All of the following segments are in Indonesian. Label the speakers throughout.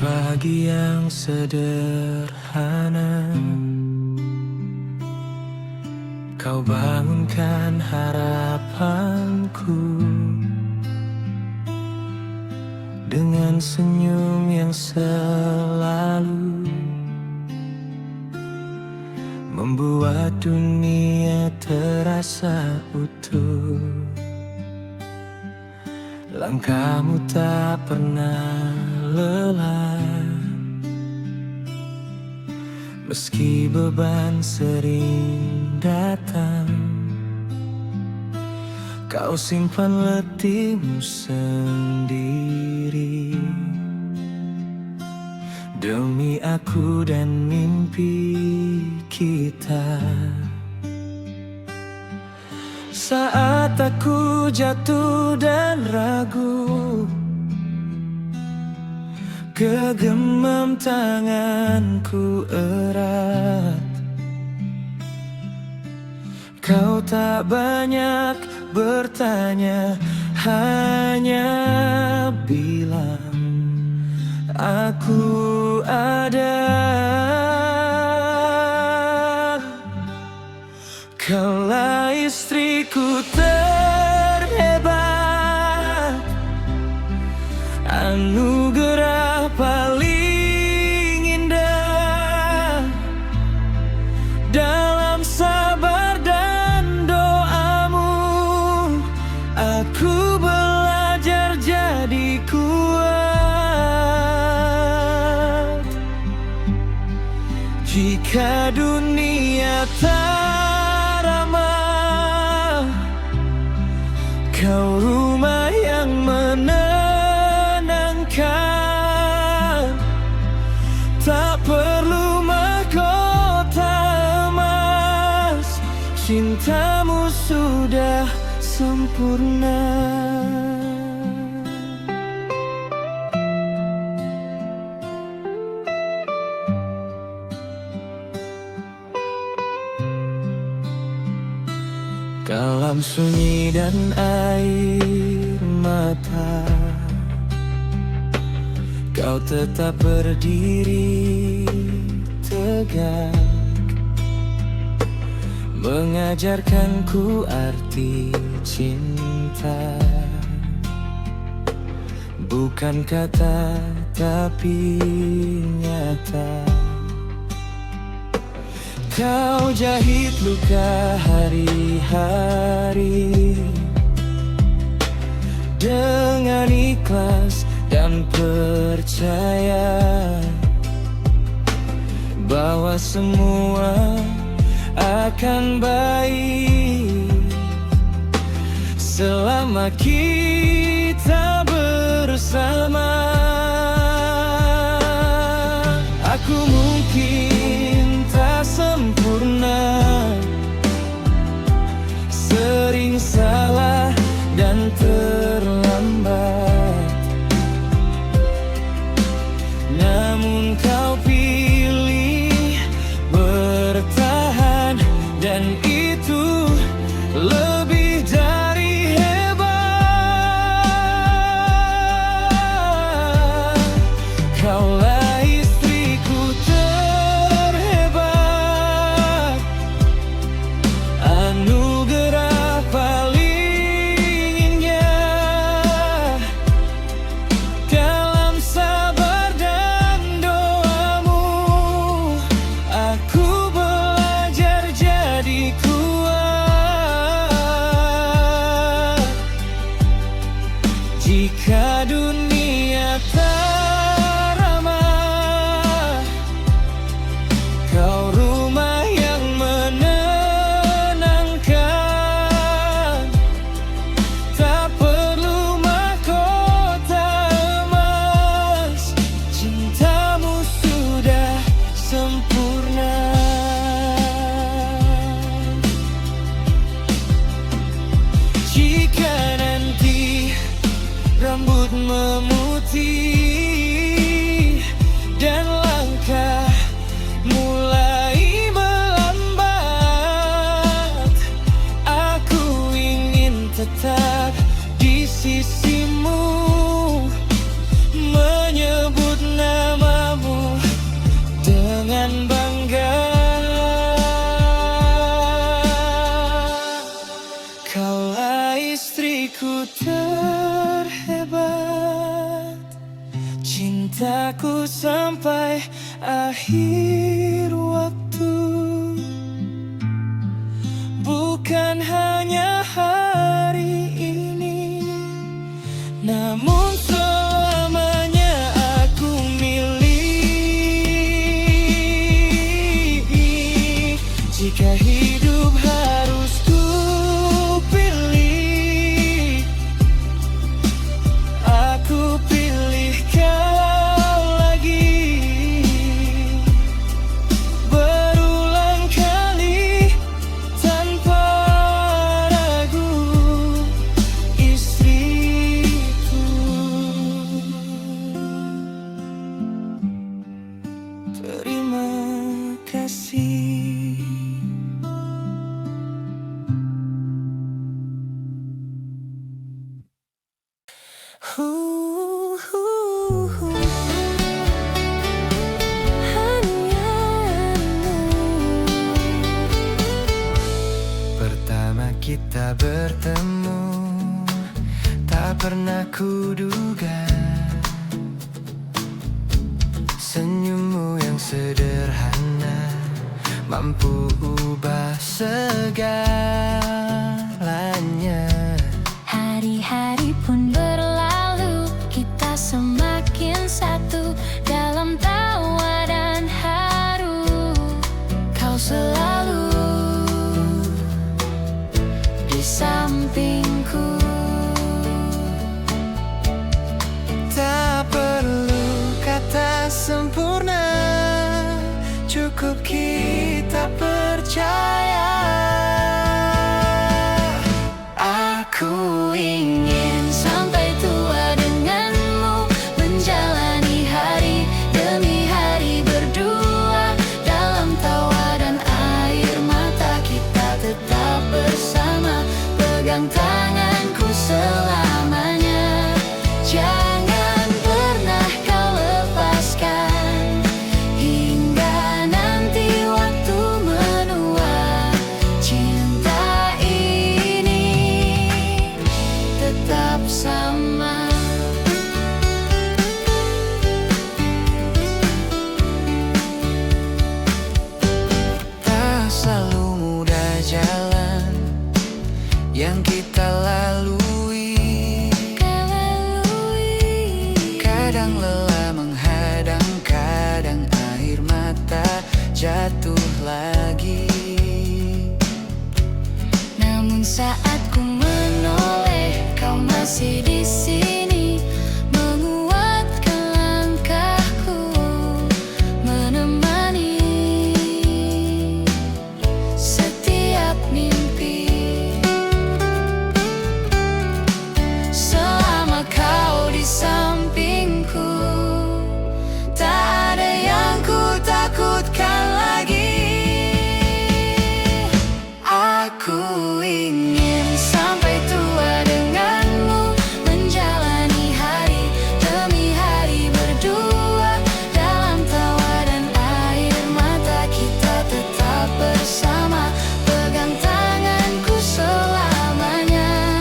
Speaker 1: pagi yang sederhana, kau bangunkan harapanku dengan senyum yang selalu membuat dunia terasa utuh. Langkahmu tak pernah lelah, meski beban sering datang. Kau simpan letihmu sendiri demi aku dan mimpi kita. Saat aku jatuh dan ragu, kegemam tanganku erat. Kau tak banyak bertanya, hanya bilang aku ada. Kaulah istriku terhebat, anugerah paling indah. Dalam sabar dan doamu, aku belajar jadi kuat. Jika dunia tak ramah, kau rumah yang menenangkan. Tak perlu mahkota emas, cintamu sudah sempurna. Dalam sunyi dan air mata, kau tetap berdiri tegak, mengajarkanku arti cinta. Bukan kata tapi nyata. Kau jahit luka hari-hari dengan ikhlas dan percaya bahwa semua akan baik selama kita bersama. Aku mungkin tak sempurna, sering salah dan terlambat, namun kau pilih bertahan, dan itu lebih dari hebat. Kaulah jika dunia tak ramah, sampai akhir waktu. Bukan hanya hari ini, namun selamanya aku milik. Jika hidup harus ku pilih, aku pilih kau lagi. Berulang kali tanpa ragu, istriku. Terima kasih.
Speaker 2: Pertama kita bertemu, tak pernah kuduga senyummu yang sederhana mampu ubah segalanya.
Speaker 3: Hari-hari pun berlalu, kita semakin satu dalam tawa dan haru. Kau selalu di sampingku.
Speaker 2: Tak perlu kata sempurna, cukup kita percaya.
Speaker 3: Aku ingin sampai tua denganmu, menjalani hari demi hari berdua dalam tawa dan air mata. Kita tetap bersama, pegang tanganku selamanya. Jangan pernah kau lepaskan, hingga nanti waktu menua. Cinta ini tetap sama.
Speaker 2: Tak selalu mudah jalan yang kita lalui. Kadang lelah menghadang, kadang air mata jatuh lagi.
Speaker 3: Namun saat ku menoleh, kau masih di sini, menguatkan langkahku, menemani setiap mimpi. Selama kau di sampingku, tak ada yang ku takutkan lagi. Aku ingin sampai tua denganmu, menjalani hari demi hari berdua dalam tawa dan air mata. Kita tetap bersama, pegang tanganku selamanya.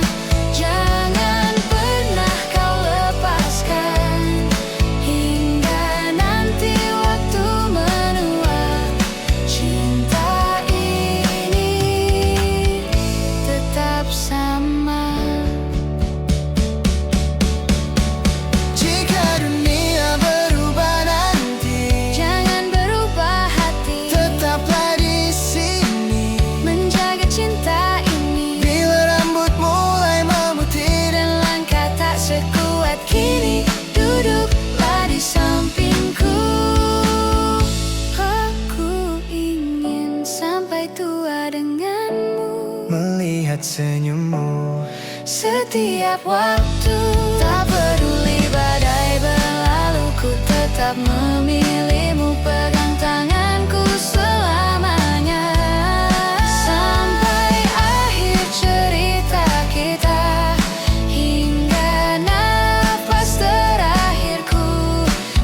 Speaker 3: Jangan pernah kau lepaskan, hingga nanti waktu menua. Cinta ini tetap sama.
Speaker 2: Jika dunia berubah nanti,
Speaker 3: Jangan berubah hati,
Speaker 2: tetaplah di sini.
Speaker 3: menjaga cinta ini.
Speaker 2: Bila rambut mulai memutih
Speaker 3: Dan langkah tak sekuat kini, duduklah di sampingku. Aku ingin sampai tua denganmu,
Speaker 2: melihat senyummu
Speaker 3: setiap waktu. Tak peduli badai berlalu, ku tetap memilihmu, pegang tanganku selamanya. Sampai akhir cerita kita, hingga nafas terakhirku.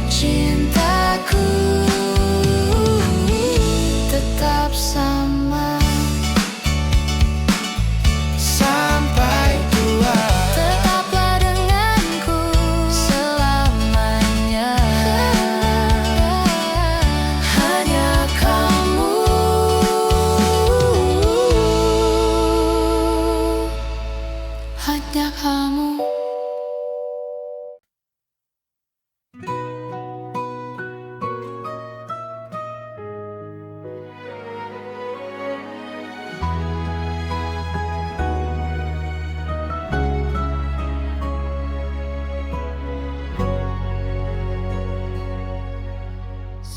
Speaker 3: Cintaku tetap sama.
Speaker 2: sampai tua.
Speaker 3: Tetaplah denganku selamanya.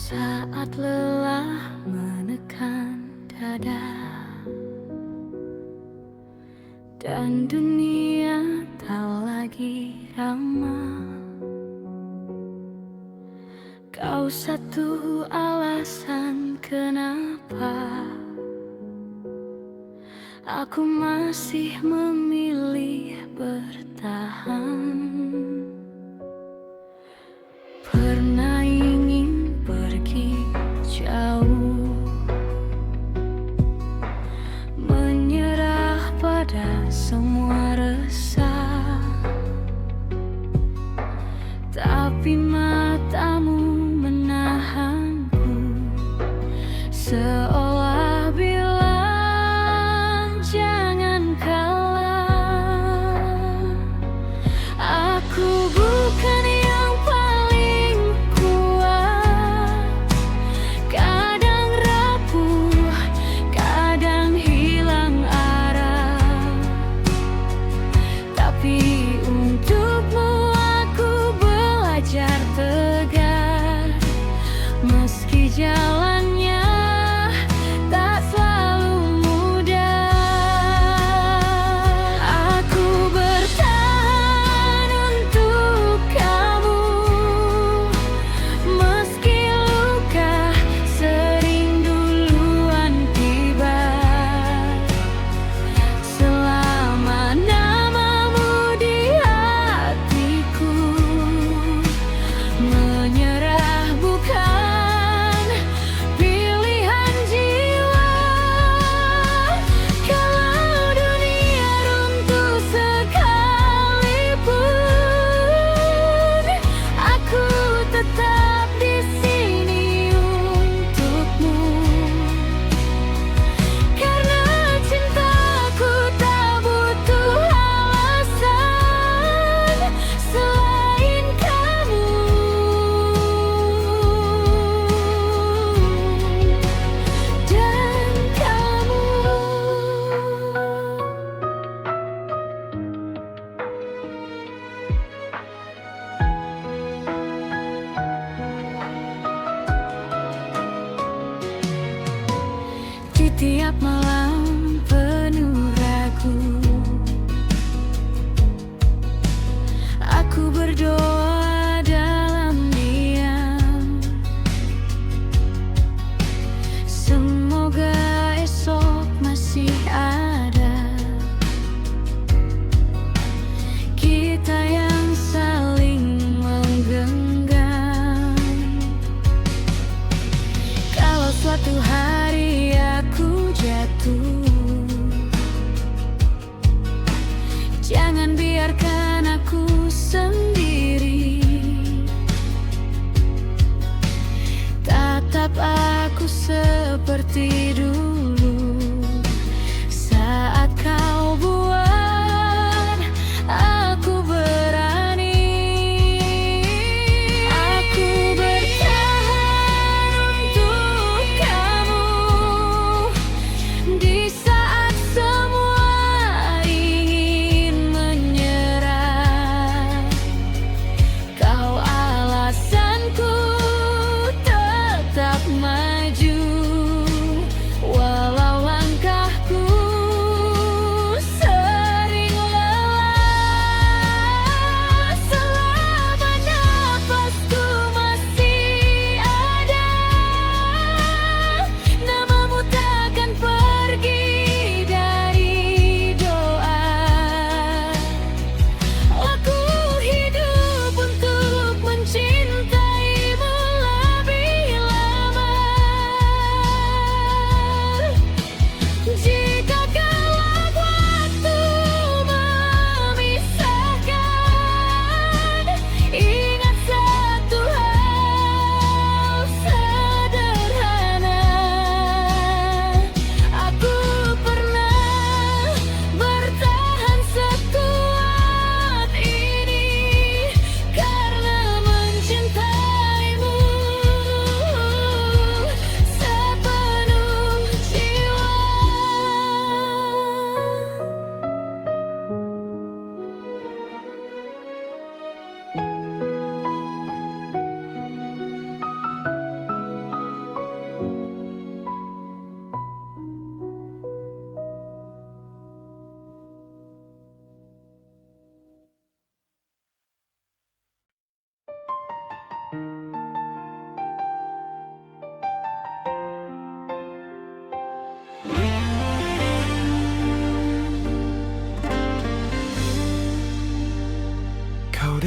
Speaker 3: Saat lelah menekan dada dan dunia tak lagi ramah, kau satu alasan kenapa aku masih memilih bertahan. Pernah ingin pergi jauh, menyerah pada semua resah, tapi matamu menahanku, seolah bilang jangan kalah. Aku bukan yang paling kuat, kadang rapuh, kadang hilang arah, tapi untukmu aku belajar tegar, meski jalannya tak selalu mudah. Aku bertahan untuk kamu, meski luka sering duluan tiba. Selama namamu di hatiku, menyerah bukan pilihan jiwa. Kalau dunia runtuh sekalipun, aku tetap di sini untukmu. Karena cintaku tak butuh alasan selain kamu dan kamu. Di tiap malam penuh ragu, aku berdoa dalam diam, semoga esok masih ada kita yang saling menggenggam. Kalau suatu hari aku jatuh, jangan biarkan aku sendiri. Tatap aku seperti dulu saat kau buat aku berani. Aku bertahan untuk kamu di saat semua ingin menyerah. Kau alasanku tetap maju,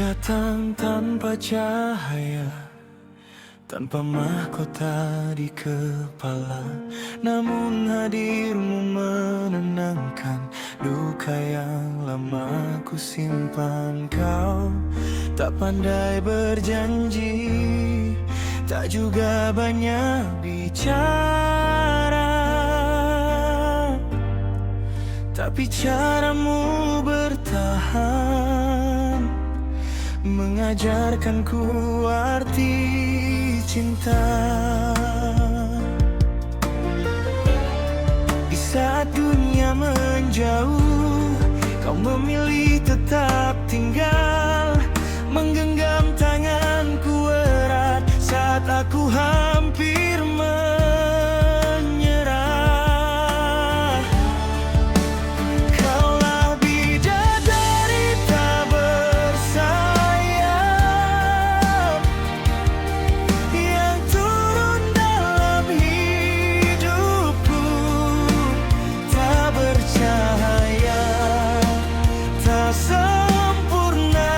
Speaker 1: datang tanpa cahaya, tanpa mahkota di kepala. Namun hadirmu menenangkan duka yang lama ku simpan. Kau tak pandai berjanji, tak juga banyak bicara, tapi caramu bertahan mengajarkanku arti cinta. Di saat dunia menjauh, kau memilih tetap tinggal, menggenggam tanganku erat saat aku hampir menyerah. Kaulah bidadari tak bersayap yang turun dalam hidupku, tak bercahaya, tak sempurna,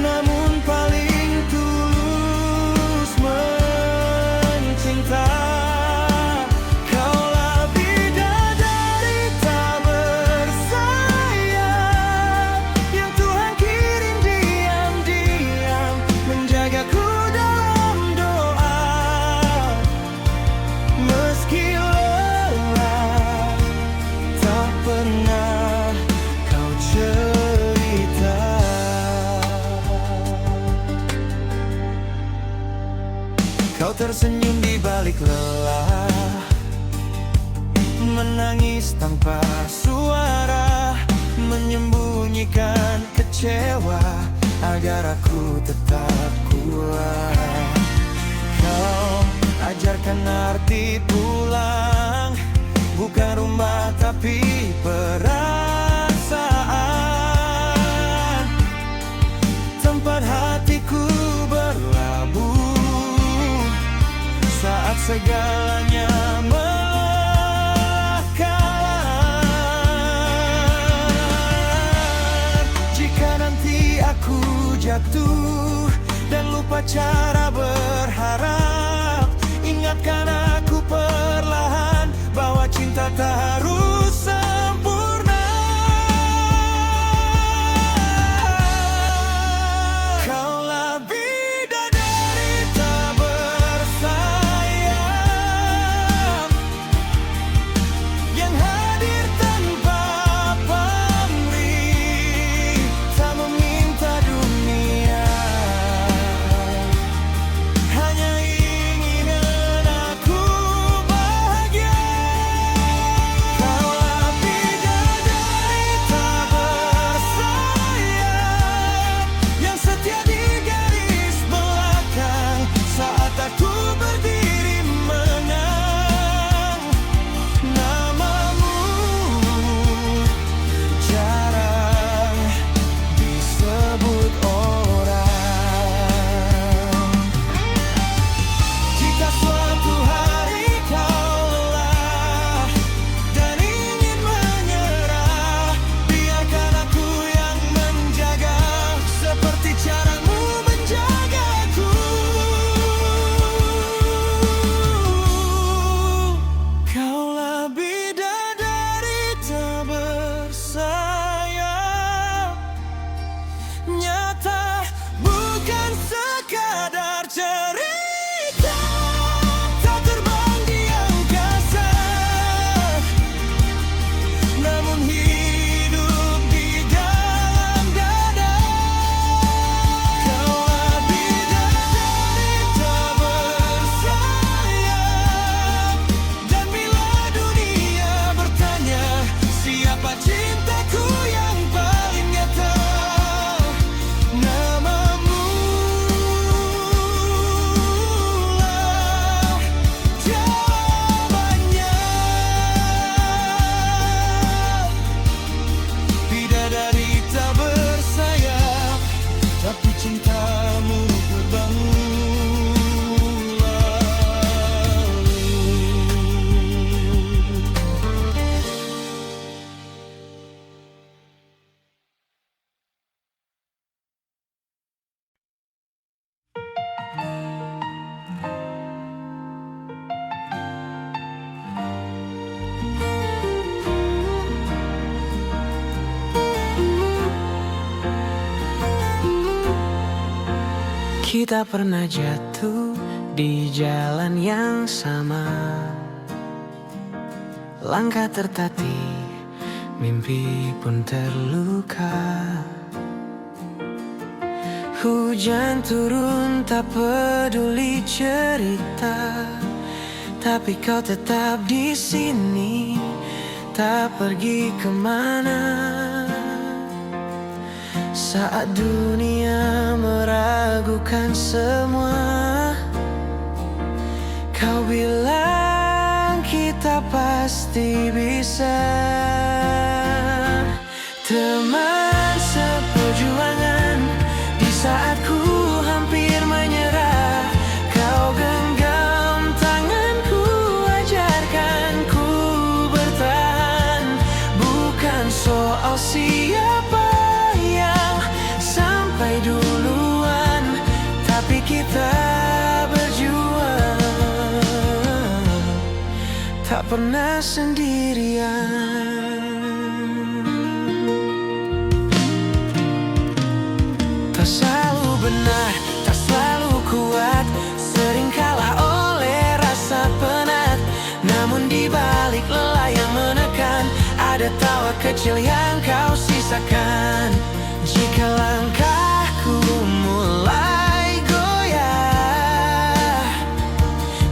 Speaker 1: namun paling tulus mencinta. Kaulah bidadari tak bersayap yang Tuhan kirim diam-diam, menjagaku dalam doa. Meski lelah, tak pernah kau cerita. Kau tersenyum di balik lelah, menangis tanpa suara, menyembunyikan kecewa agar aku tetap kuat. Kau ajarkan arti pulang, bukan rumah tapi perasaan, tempat hatiku berlabuh saat segalanya melelahkan. Jika nanti aku jatuh dan lupa cara berharap, ingatkan aku perlahan bahwa cinta tak harus sempurna. Kaulah bidadari tak bersayap yang hadir tanpa pamrih, tak meminta dunia
Speaker 4: Kita pernah jatuh di jalan yang sama, langkah tertatih, mimpi pun terluka. Hujan turun tak peduli cerita, tapi kau tetap di sini, tak pergi kemana. Saat dunia meragukan semua, kau bilang kita pasti bisa. Teman seperjuangan, di saat ku hampir menyerah, kau genggam tanganku, ajarkan ku bertahan. Bukan soal siapa yang sampai duluan, tapi kita berjuang, tak pernah sendirian. Tak selalu benar, tak selalu kuat, sering kalah oleh rasa penat. Namun di balik lelah yang menekan, ada tawa kecil yang kau sisakan. Jika langkahku mulai goyah,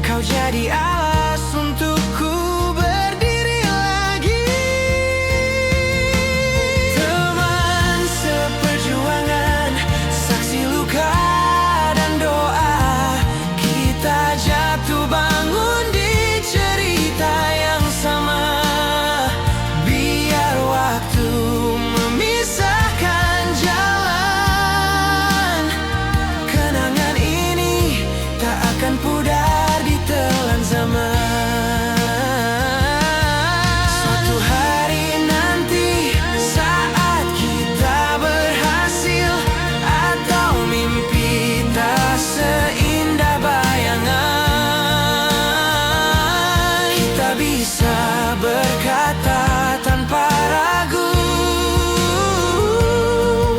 Speaker 4: kau jadi alas untukku berdiri lagi. Teman seperjuangan, saksi luka dan doa, kita jatuh bangun di cerita yang sama. Biar waktu memisahkan jalan, kenangan ini tak akan pudar ditelan zaman. Suatu hari nanti, saat kita berhasil, atau mimpi tak seindah bayangan, kita bisa berkata tanpa ragu,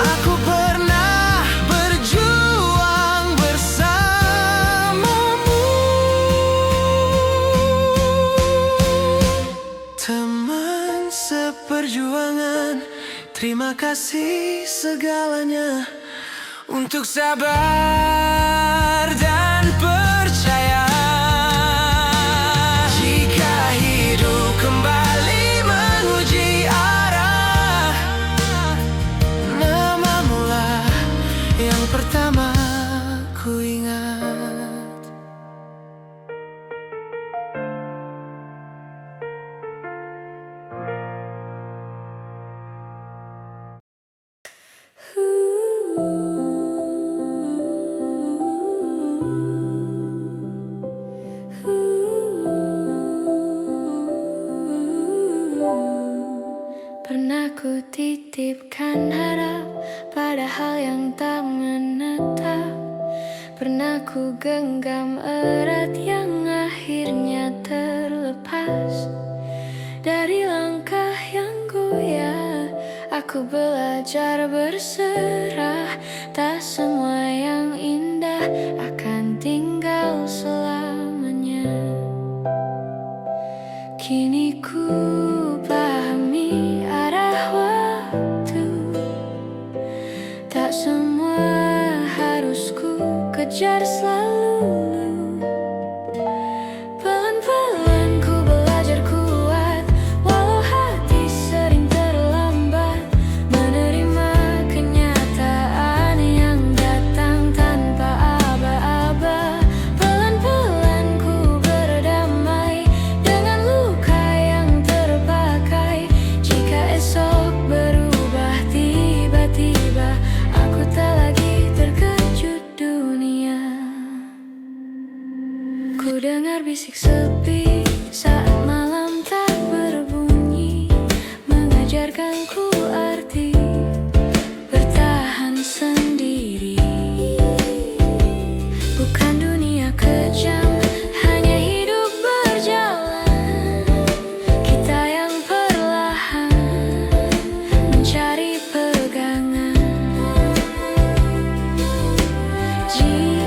Speaker 4: aku pernah berjuang bersamamu. Teman seperjuangan, terima kasih segalanya, untuk sabar dan percaya. Jika hidup kembali menguji arah, namamu lah yang pertama ku ingat.
Speaker 3: Pernah ku titipkan harap pada hal yang tak menetap. Pernah ku genggam erat yang akhirnya terlepas. Dari langkah yang goyah, aku belajar berserah. Tak semua yang indah akan tinggal selamanya. Kini ku pahami arah waktu, tak semua harus ku kejar selalu. Pelan-pelan ku belajar kuat, walau hati sering terlambat, menerima kenyataan yang datang tanpa aba-aba. Pelan-pelan ku berdamai dengan luka yang terpakai. Jika esok berubah tiba-tiba, aku tak lagi terkejut dunia. Ku dengar bisik sepi saat malam tak berbunyi, mengajarkanku arti bertahan sendiri. Bukan dunia kejam, hanya hidup berjalan. Kita yang perlahan mencari pegangan. Jika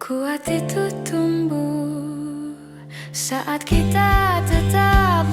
Speaker 3: Kuat itu tumbuh saat kita tetap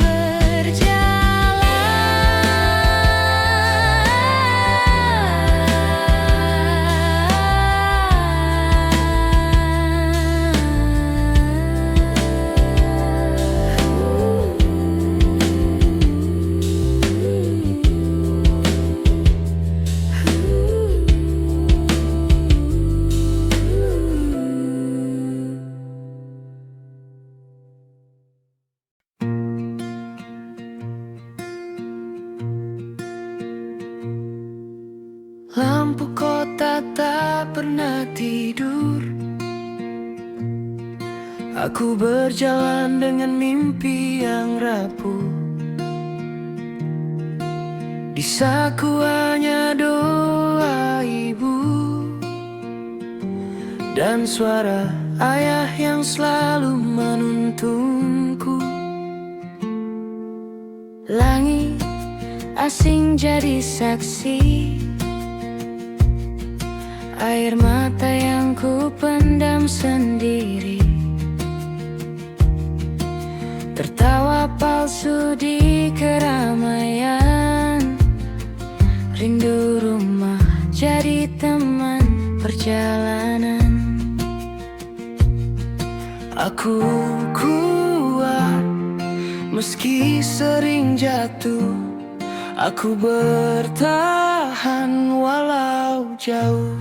Speaker 4: Lampu kota tak pernah tidur. Aku berjalan dengan mimpi yang rapuh. Di saku hanya doa ibu dan suara ayah yang selalu menuntunku.
Speaker 3: langit asing jadi saksi. Air mata yang ku pendam sendiri, tertawa palsu di keramaian. Rindu rumah jadi teman perjalanan.
Speaker 4: Aku kuat meski sering jatuh. Aku bertahan walau jauh.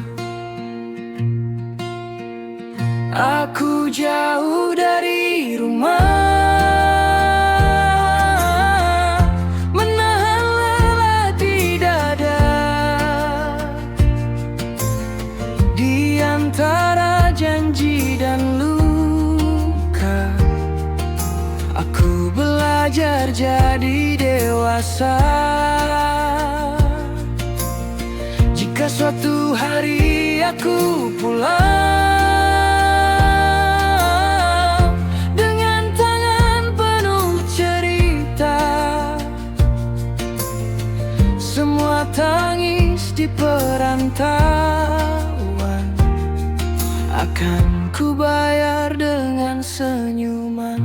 Speaker 4: Aku jauh dari rumah, menahan lelah di dada. Di antara janji dan luka, aku belajar jadi dewasa. Jika suatu hari aku pulang tangis di perantauan, akan ku bayar dengan senyuman.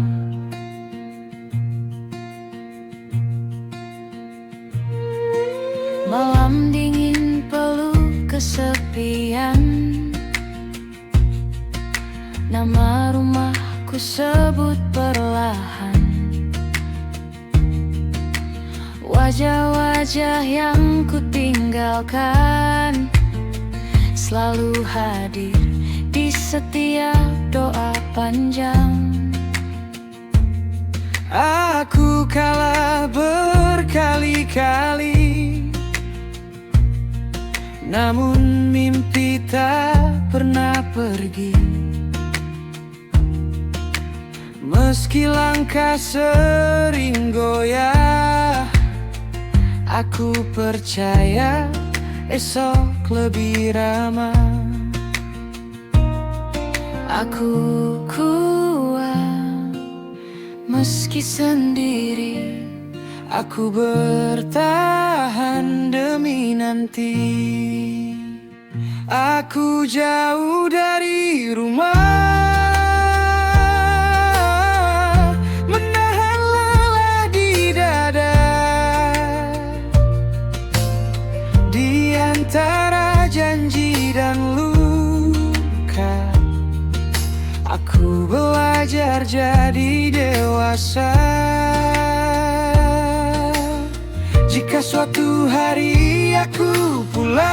Speaker 3: Malam dingin peluk kesepian. Nama rumahku sebut perlahan. Wajah-wajah yang ku tinggalkan selalu hadir di setiap doa panjang.
Speaker 4: Aku kalah berkali-kali, namun mimpi tak pernah pergi. Meski langkah sering goyah, aku percaya esok lebih ramah.
Speaker 3: Aku kuat meski sendiri.
Speaker 4: Aku bertahan demi nanti. Aku jauh dari rumah, menahan lelah di dada. Di antara janji dan luka, aku belajar jadi dewasa. Jika suatu hari aku pulang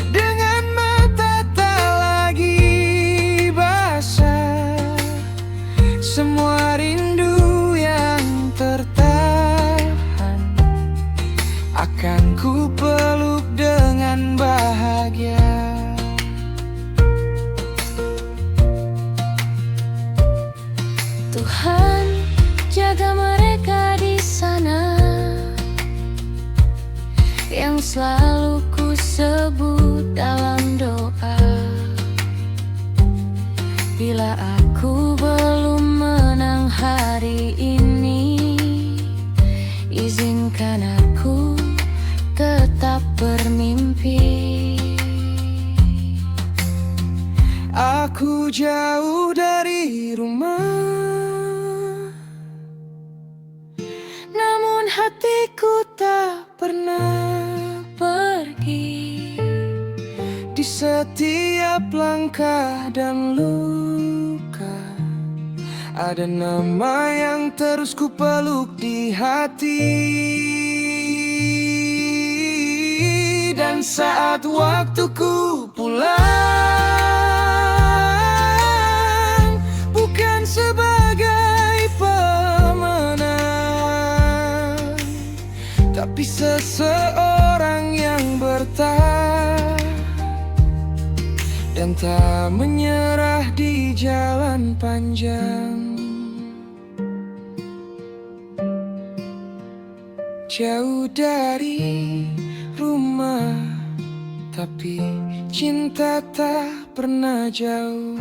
Speaker 4: dengan mata tak lagi basah, semua rindu yang tertahan akan ku peluk dengan bahagia.
Speaker 3: Tuhan, jaga mereka di sana yang selalu ku sebut dalam doa. Bila aku belum menang hari ini, izinkan aku tetap bermimpi.
Speaker 1: setiap langkah dan luka, ada nama yang terus ku peluk di hati. Dan saat waktuku pulang, bukan sebagai pemenang, tapi seseorang yang bertahan dan tak menyerah di jalan panjang. Jauh dari rumah, tapi cinta tak pernah jauh.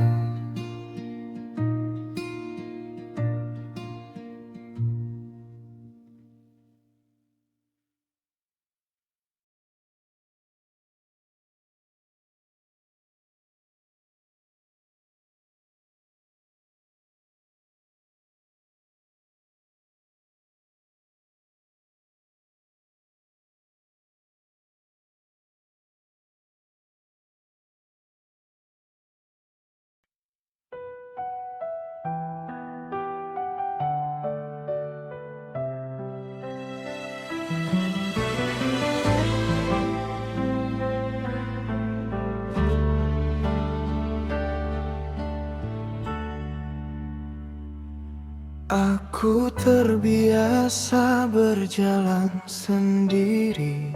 Speaker 1: Aku terbiasa berjalan sendiri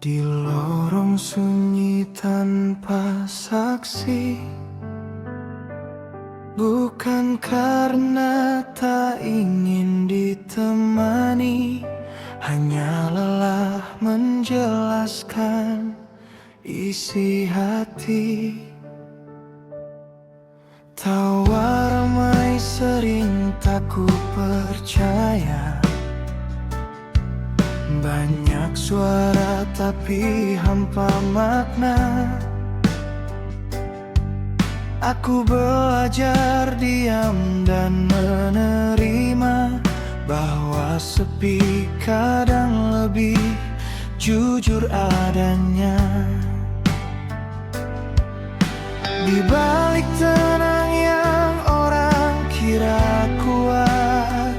Speaker 1: di lorong sunyi tanpa saksi. Bukan karena tak ingin ditemani, hanya lelah menjelaskan isi hati. Tawa ramai sering tak ku percaya, banyak suara tapi hampa makna. Aku belajar diam dan menerima bahwa sepi kadang lebih jujur adanya. Di balik tenang yang orang kira kuat,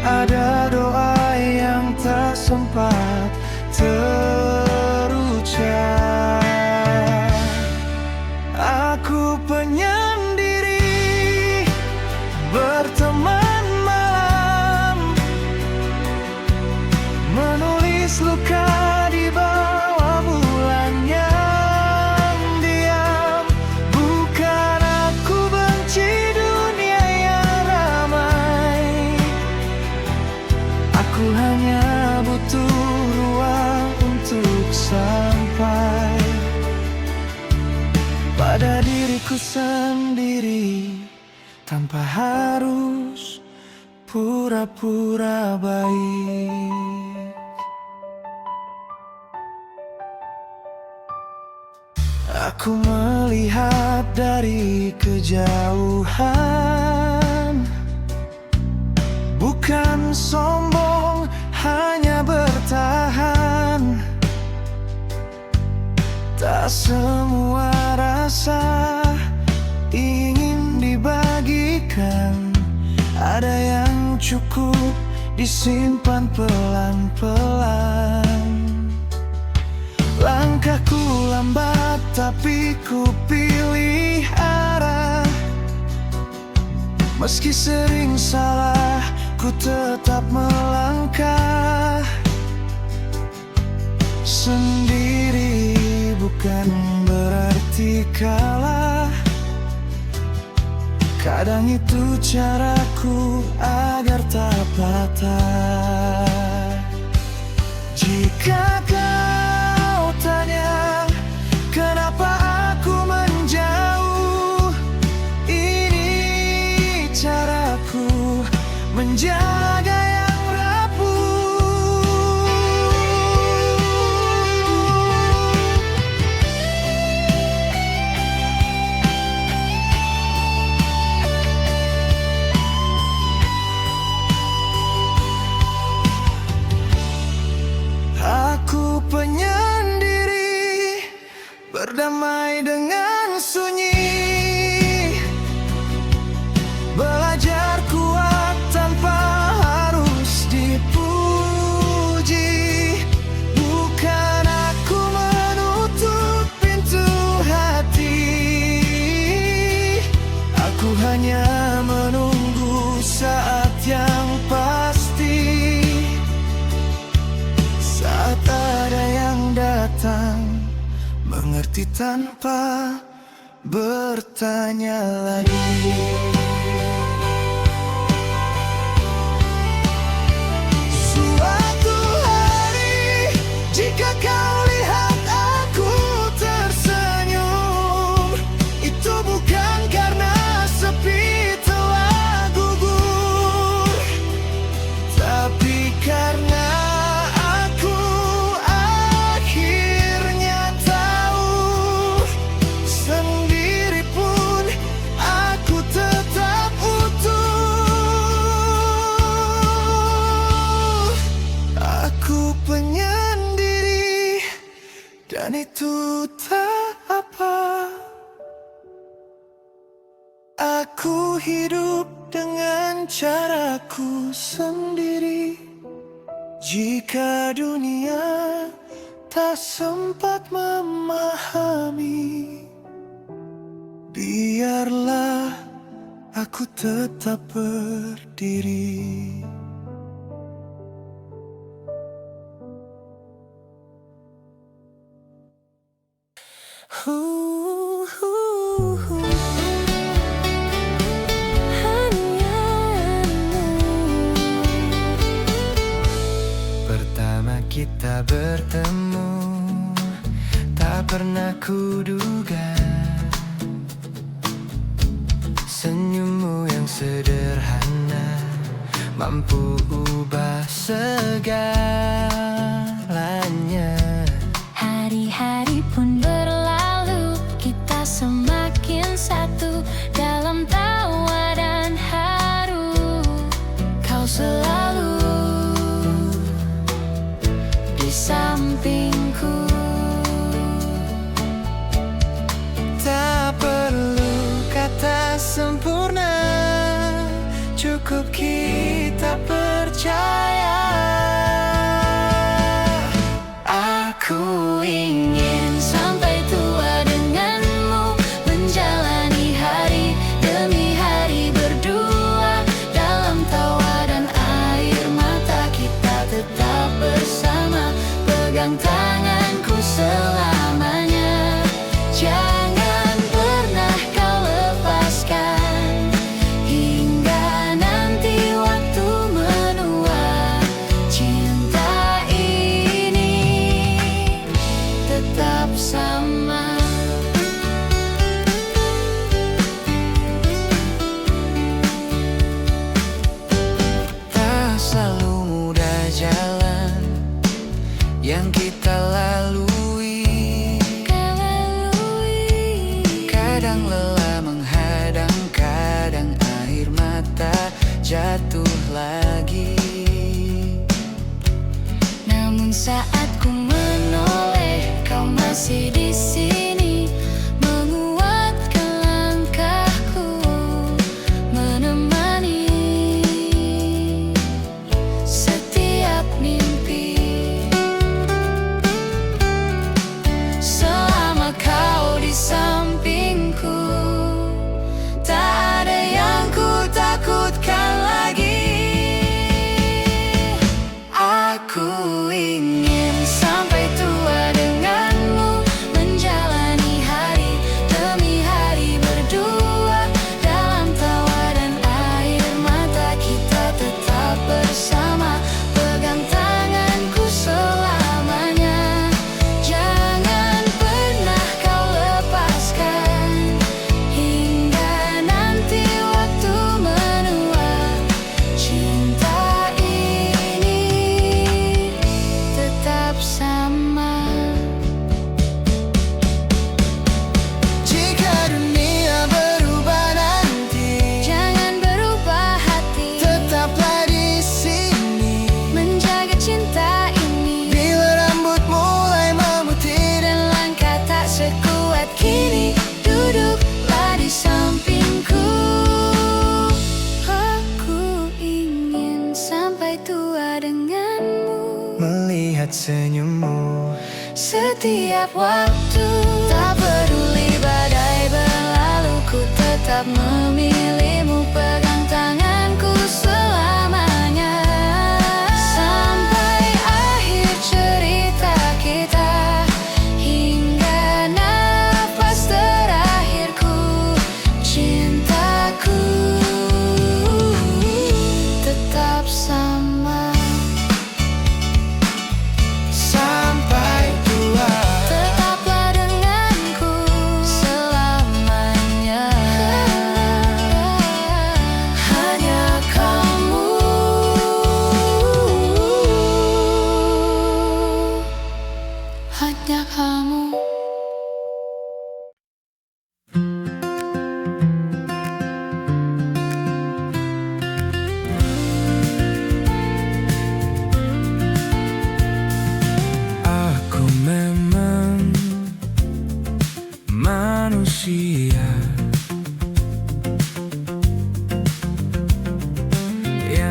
Speaker 1: ada doa yang tak sempat terucap. Aku penyendiri berteman malam, menulis luka di bawah bulan yang diam. Bukan aku benci dunia yang ramai, aku hanya butuh ruang untuk sampai pada diriku sendiri, tanpa harus pura-pura baik. Aku melihat dari kejauhan, bukan sombong, hanya bertahan. Tak semua rasa ingin dibagikan, ada yang cukup disimpan pelan-pelan. Langkahku lambat tapi ku pilih arah, meski sering salah ku tetap melangkah. Sendiri bukan berarti kalah, kadang itu caraku agar tak patah. Jika kau tanya kenapa aku menjauh, ini caraku menjaga yang rapuh. Aku penyendiri hati tanpa bertanya lagi. Suatu hari jika kau lihat aku tersenyum, itu bukan karena sepi telah gugur, tapi karena aku akhirnya tahu sendiri pun aku tetap utuh. Aku penyendiri dan itu tak apa. Aku hidup dengan caraku sendiri. Jika dunia tak sempat memahami, biarlah aku tetap berdiri. Pertama kita bertemu, tak pernah kuduga senyummu yang sederhana mampu ubah segalanya.
Speaker 3: Hari-hari pun berlalu, kita semakin satu dalam tawa dan haru. Kau selalu di sampingku.
Speaker 1: Tak perlu kata sempurna, cukup kita percaya.
Speaker 3: Aku ingin sampai tua denganmu, menjalani hari demi hari berdua dalam tawa dan air mata. Kita tetap bersama, pegang tanganku selamanya. Jangan pernah kau lepaskan hingga nanti waktu menua. Cinta ini tetap sama.
Speaker 1: Tak selalu mudah jalan yang kita lalui. Kadang lelah menghadang, kadang air mata jatuh lagi.
Speaker 3: Namun saat ku menoleh, kau masih di sini, menguatkan langkahku, menemani setiap mimpi. Selama kau di sampingku, tak ada yang ku takutkan lagi. Aku ingin sampai tua denganmu, menjalani hari demi hari berdua dalam tawa dan air mata. Kita tetap bersama, pegang tanganku selamanya. Jangan pernah kau lepaskan hingga nanti waktu menua. Cinta ini tetap sama.
Speaker 1: Jika dunia berubah nanti,
Speaker 3: Jangan berubah hati,
Speaker 1: tetaplah di sini.
Speaker 3: menjaga cinta ini.
Speaker 1: Bila rambut mulai memutih
Speaker 3: Dan langkah tak sekuat kini, duduklah di sampingku. Aku ingin sampai tua denganmu,
Speaker 1: melihat senyummu
Speaker 3: setiap waktu. Tak peduli badai berlalu, ku tetap memilihmu, pegang tanganku selamanya. Sampai akhir cerita kita, hingga nanti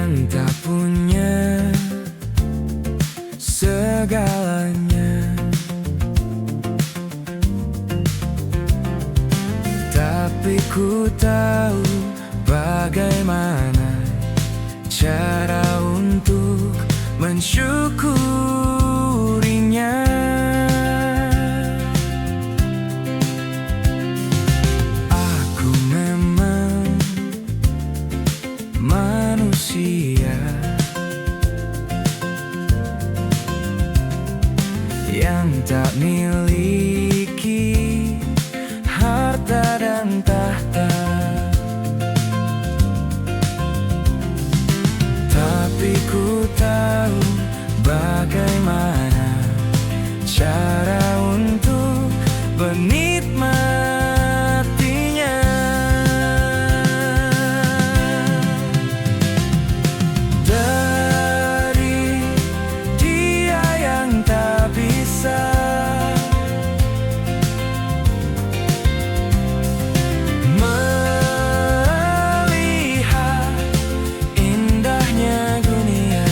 Speaker 2: yang tak punya segalanya, tapi ku tahu bagaimana cara untuk mensyukurinya. Aku memang manusia yang tak miliki harta dan tahta, tapi ku tahu bagaimana cara untuk menikmatinya. Dari dia yang tak bisa melihat indahnya dunia,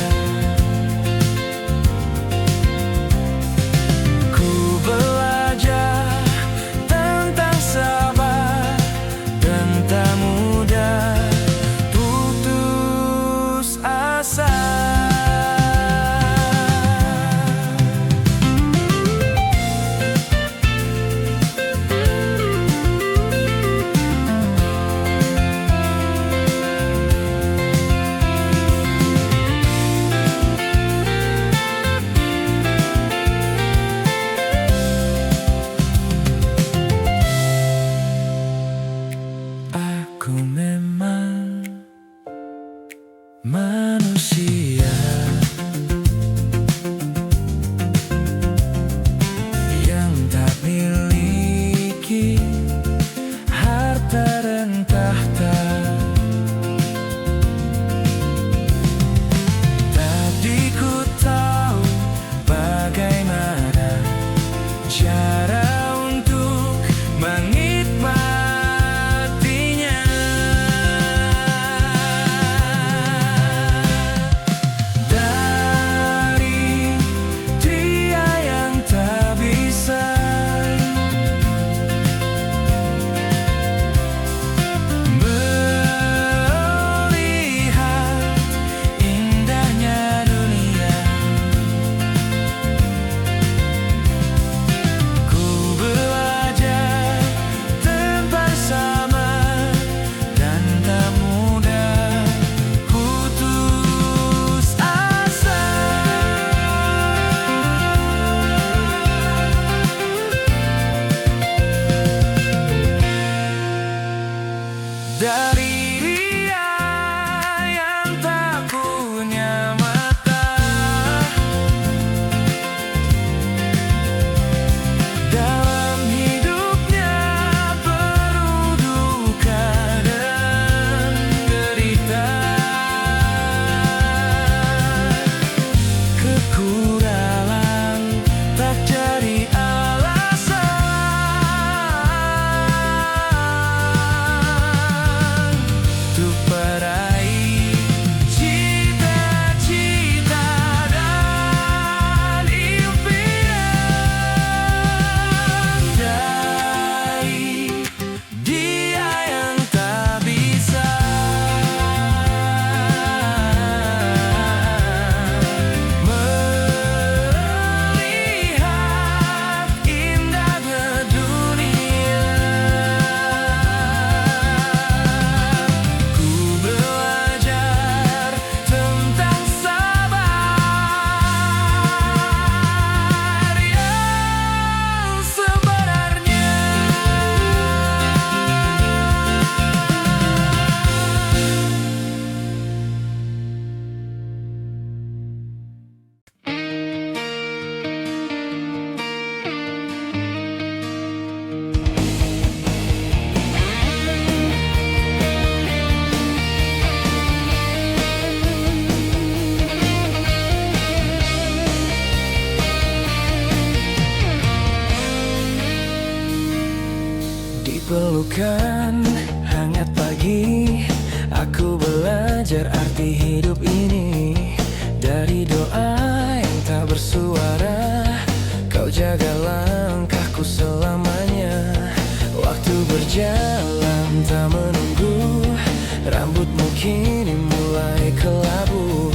Speaker 2: kini mulai kelabu,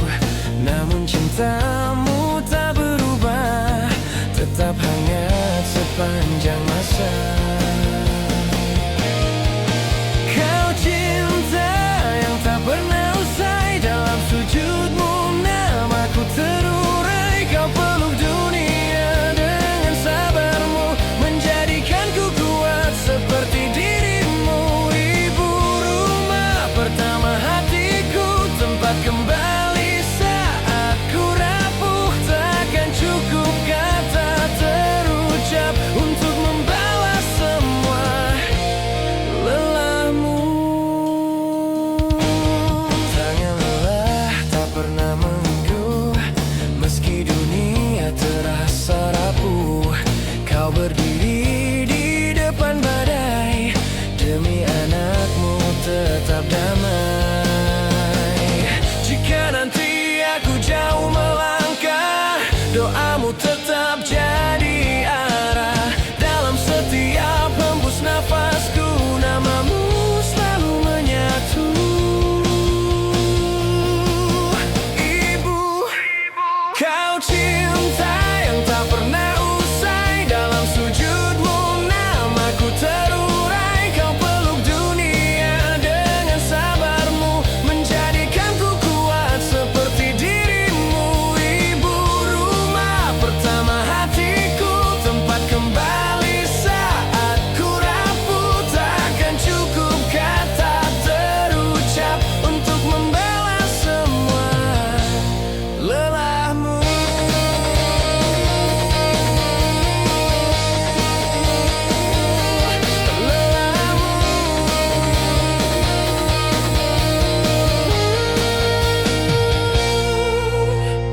Speaker 2: namun cintamu tak berubah, tetap hangat sepanjang masa. Kau cinta yang tak pernah usai, dalam sujudmu namaku terurai. Kau peluk dunia dengan sabarmu, menjadikanku kuat seperti dirimu. Ibu rumah pertama hatiku, tempat kembali saat ku rapuh. Takkan cukup kata terucap untuk membalas semua lelahmu. Tangan lelah tak pernah mengganggu, meski dunia terasa rapuh. Kau berdiri di depan badai, demi anakmu tetap damai. Jika nanti aku jauh melangkah, doamu tetap jadi arah. Dalam setiap hembus nafasku, namamu selalu menyatu. Ibu, kau cinta yang tak pernah usai, dalam sujudmu namaku terurai. Kau peluk dunia dengan sabarmu, menjadikanku kuat seperti dirimu. Ibu rumah pertama hatiku, tempat kembali saat ku rapuh. Takkan cukup kata terucap untuk membalas semua lelahmu.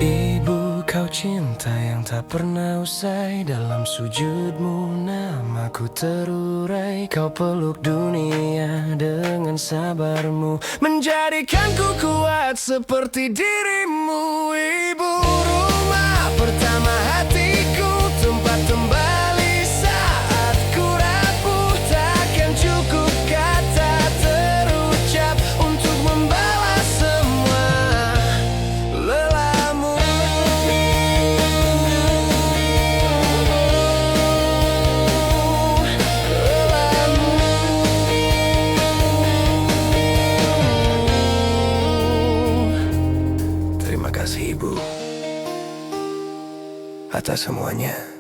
Speaker 2: Ibu, kau cinta yang tak pernah usai, dalam sujudmu namaku terurai. Kau peluk dunia dengan sabarmu, menjadikanku kuat seperti dirimu. Ibu rumah pertama hatiku, tempat kembali saat ku rapuh. Takkan cukup kata terucap untuk membalas semua lelahmu. Terima kasih Ibu atas semuanya.